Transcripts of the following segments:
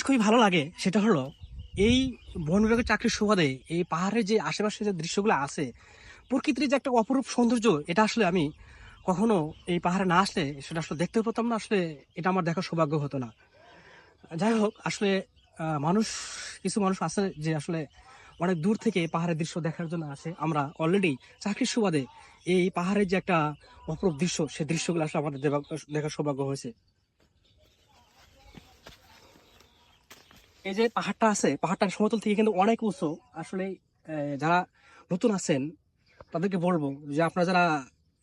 খুবই ভালো লাগে সেটা হলো এই বন বিভাগের চাকরির সুবাদে এই পাহাড়ের যে আশেপাশে যে দৃশ্যগুলো আছে, প্রকৃতির যে একটা অপরূপ সৌন্দর্য, এটা আসলে আমি কখনো এই পাহাড়ে না আসলে সেটা আসলে দেখতে পেতাম না। আসলে এটা আমার দেখার সৌভাগ্য হতো না। যাই হোক, আসলে মানুষ, কিছু মানুষ আছে যে আসলে অনেক দূর থেকে এই পাহাড়ের দৃশ্য দেখার জন্য আসে। আমরা অলরেডি চাকরির সুবাদে এই পাহাড়ের যে একটা অপরূপ দৃশ্য, সেই দৃশ্যগুলো আসলে আমাদের দেখার সৌভাগ্য হয়েছে। এই যে পাহাড়টা আছে, পাহাড়টার সমতল থেকে কিন্তু অনেক উঁচু। আসলে যারা নতুন আছেন তাদেরকে বলবো যে আপনারা যারা,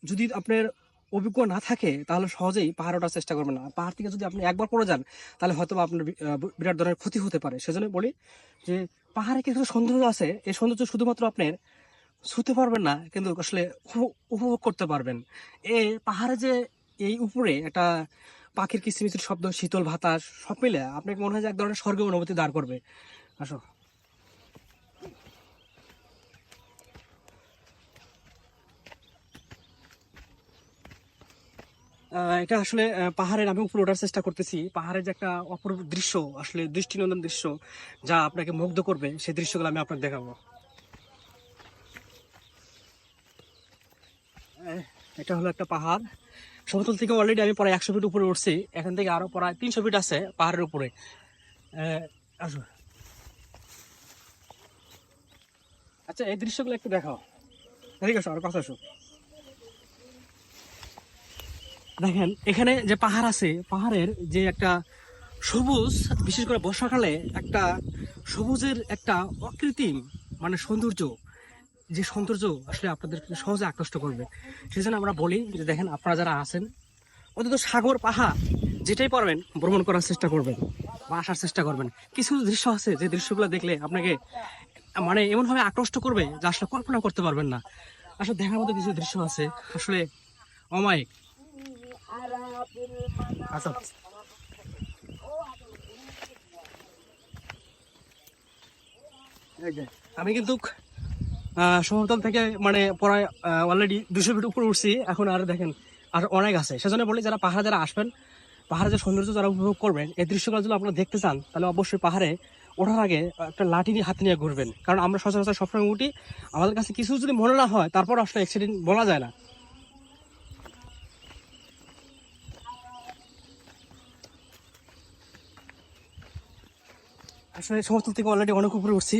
যদি আপনার অভিজ্ঞ না থাকে তাহলে সহজেই পাহাড় ওঠার চেষ্টা করবেন না। পাহাড় থেকে যদি আপনি একবার পড়ে যান তাহলে হয়তো বা আপনার বিরাট ধরনের ক্ষতি হতে পারে। সেজন্য বলি যে পাহাড়ে কিছু সৌন্দর্য আছে, এই সৌন্দর্য শুধুমাত্র আপনার ছুতে পারবেন না, কিন্তু আসলে উপভোগ করতে পারবেন। এই পাহাড়ে যে এই উপরে একটা পাখির কিচিরমিচির শব্দ, শীতল বাতাস, সব মিলে আপনাকে মনে হয় যে এক ধরনের স্বর্গীয় অনুভূতি দাঁড় করবে। আসো। এটা আসলে পাহাড়ের আমি উপরে ওঠার চেষ্টা করতেছি। পাহাড়ের যে একটা অপরূপ দৃশ্য, আসলে দৃষ্টিনন্দন দৃশ্য, যা আপনাকে মুগ্ধ করবে, সেই দৃশ্যগুলো আমি আপনাকে দেখাবো। এটা হলো একটা পাহাড়। সমতল থেকে অলরেডি আমি প্রায় 100 ফিট উপরে উঠছি। এখান থেকে আরো প্রায় 300 ফিট আছে পাহাড়ের উপরে। আসো। আচ্ছা, এই দৃশ্যগুলো একটু দেখাও। এদিকে আসো, আর কথা আসো। দেখেন এখানে যে পাহাড় আছে, পাহাড়ের যে একটা সবুজ, বিশেষ করে বর্ষাকালে একটা সবুজের একটা অকৃত্রিম মানে সৌন্দর্য, যে সৌন্দর্য আসলে আপনাদেরকে সহজে আকৃষ্ট করবে। সেই জন্য আমরা বলি যে দেখেন, আপনারা যারা আছেন অন্তত সাগর, পাহাড় যেটাই পারবেন ভ্রমণ করার চেষ্টা করবেন বা আসার চেষ্টা করবেন। কিছু দৃশ্য আছে যে দৃশ্যগুলো দেখলে আপনাকে মানে এমনভাবে আকৃষ্ট করবে যা আসলে কল্পনা করতে পারবেন না। আসলে দেখার মতো কিছু দৃশ্য আছে, আসলে অমায়িক। আচ্ছা, আমি কিন্তু সমতল থেকে মানে প্রায় অলরেডি 200 ফিট উপরে উঠছি। এখন আর দেখেন আর অনেক আছে। সেজন্য বলি, যারা পাহাড়ে যারা আসবেন, পাহাড়ে যে সৌন্দর্য যারা উপভোগ করবেন, এই দৃশ্যগুলো যদি আপনারা দেখতে চান তাহলে অবশ্যই পাহাড়ে ওঠার আগে একটা লাঠি নিয়ে হাতে নিয়ে ঘুরবেন। কারণ আমরা সচরাচর সবসময় উঠি, আমাদের কাছে কিছু যদি মনে না হয় তারপর আসলে অ্যাক্সিডেন্ট বলা যায় না। আসলে সমতল থেকে অলরেডি অনেক উপরে উঠছি।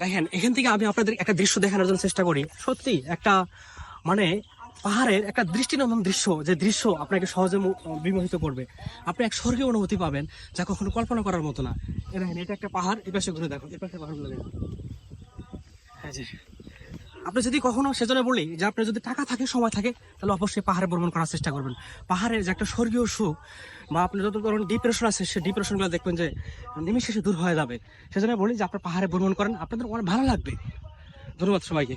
দেখেন এখান থেকে আমি আপনাদের একটা দৃশ্য দেখানোর জন্য চেষ্টা করি। সত্যি একটা মানে পাহাড়ের একটা দৃষ্টিনন্দন দৃশ্য, যে দৃশ্য আপনাকে সহজে বিমোহিত করবে। আপনি এক স্বর্গীয় অনুভূতি পাবেন যা কখনো কল্পনা করার মতো না। দেখেন এটা একটা পাহাড়, এ পাশে ঘুরে দেখো, এ পাশে পাহাড়গুলো দেখো। হ্যাঁ জি। আপনি যদি কখনো, সেজন্য বলি যে আপনার যদি টাকা থাকে, সময় থাকে, তাহলে অবশ্যই পাহাড়ে ভ্রমণ করার চেষ্টা করবেন। পাহাড়ের যে একটা স্বর্গীয় সুখ, বা আপনি যত ধরুন ডিপ্রেশন আছে, সেই ডিপ্রেশনগুলো দেখবেন যে নিমেষে দূর হয়ে যাবে। সেজন্য বলি যে আপনার পাহাড়ে ভ্রমণ করেন, আপনাদের অনেক ভালো লাগবে। ধন্যবাদ সবাইকে।